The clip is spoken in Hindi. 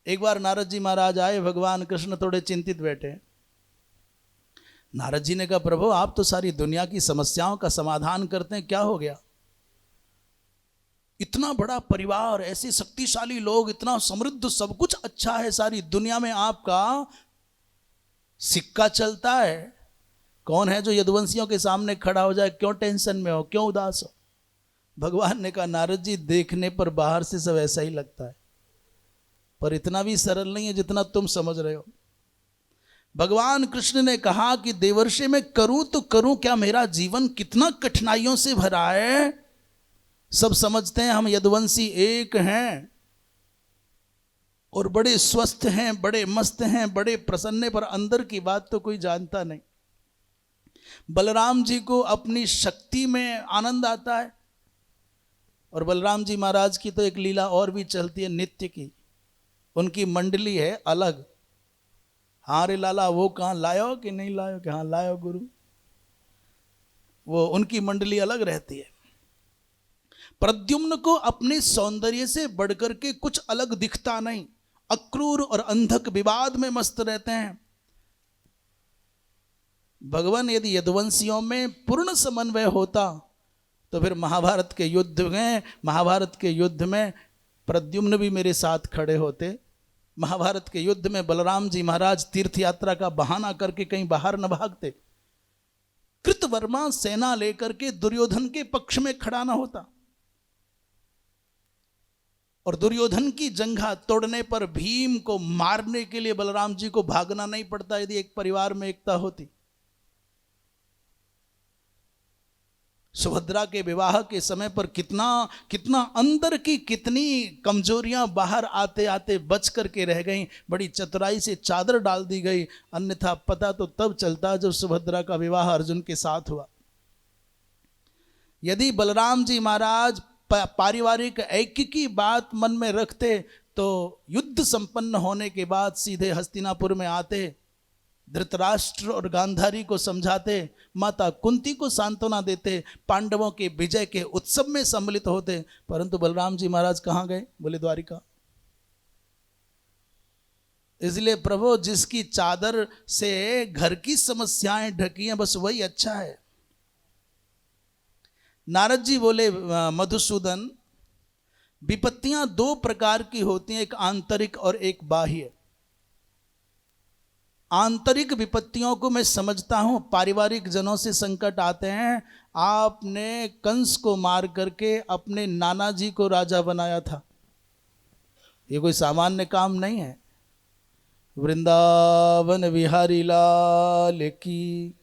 एक बार नारद जी महाराज आए, भगवान कृष्ण थोड़े चिंतित बैठे। नारद जी ने कहा, प्रभु आप तो सारी दुनिया की समस्याओं का समाधान करते हैं, क्या हो गया? इतना बड़ा परिवार, ऐसे शक्तिशाली लोग, इतना समृद्ध, सब कुछ अच्छा है, सारी दुनिया में आपका सिक्का चलता है। कौन है जो यदुवंशियों के सामने खड़ा हो जाए? क्यों टेंशन में हो, क्यों उदास हो? भगवान ने कहा, नारद जी देखने पर बाहर से सब ऐसा ही लगता है, पर इतना भी सरल नहीं है जितना तुम समझ रहे हो। भगवान कृष्ण ने कहा कि देवर्षि मैं करूं तो करूं क्या, मेरा जीवन कितना कठिनाइयों से भरा है। सब समझते हैं हम यदुवंशी एक हैं और बड़े स्वस्थ हैं, बड़े मस्त हैं, बड़े प्रसन्न, पर अंदर की बात तो कोई जानता नहीं। बलराम जी को अपनी शक्ति में आनंद आता है, और बलराम जी महाराज की तो एक लीला और भी चलती है नित्य की। उनकी मंडली है अलग। हाँ रे लाला, वो कहाँ लायो कि नहीं लायो? कि हाँ लायो गुरु। वो उनकी मंडली अलग रहती है। प्रद्युम्न को अपने सौंदर्य से बढ़कर के कुछ अलग दिखता नहीं। अक्रूर और अंधक विवाद में मस्त रहते हैं। भगवान यदि यदुवंशियों में पूर्ण समन्वय होता तो फिर महाभारत के युद्ध में प्रद्युम्न भी मेरे साथ खड़े होते। महाभारत के युद्ध में बलराम जी महाराज तीर्थ यात्रा का बहाना करके कहीं बाहर न भागते। कृतवर्मा सेना लेकर के दुर्योधन के पक्ष में खड़ा ना होता, और दुर्योधन की जंघा तोड़ने पर भीम को मारने के लिए बलराम जी को भागना नहीं पड़ता यदि एक परिवार में एकता होती। सुभद्रा के विवाह के समय पर कितना अंदर की कितनी कमजोरियां बाहर आते आते बच करके रह गई। बड़ी चतुराई से चादर डाल दी गई, अन्यथा पता तो तब चलता जब सुभद्रा का विवाह अर्जुन के साथ हुआ। यदि बलराम जी महाराज पारिवारिक ऐक्य की बात मन में रखते तो युद्ध संपन्न होने के बाद सीधे हस्तिनापुर में आते, धृतराष्ट्र और गांधारी को समझाते, माता कुंती को सांत्वना देते, पांडवों के विजय के उत्सव में सम्मिलित होते। परंतु बलराम जी महाराज कहां गए? बोले द्वारिका। इसलिए प्रभु जिसकी चादर से घर की समस्याएं ढकी हैं बस वही अच्छा है। नारद जी बोले, मधुसूदन विपत्तियां दो प्रकार की होती हैं, एक आंतरिक और एक बाह्य। आंतरिक विपत्तियों को मैं समझता हूं, पारिवारिक जनों से संकट आते हैं। आपने कंस को मार करके अपने नाना जी को राजा बनाया था, ये कोई सामान्य काम नहीं है। वृंदावन विहारी लाल की।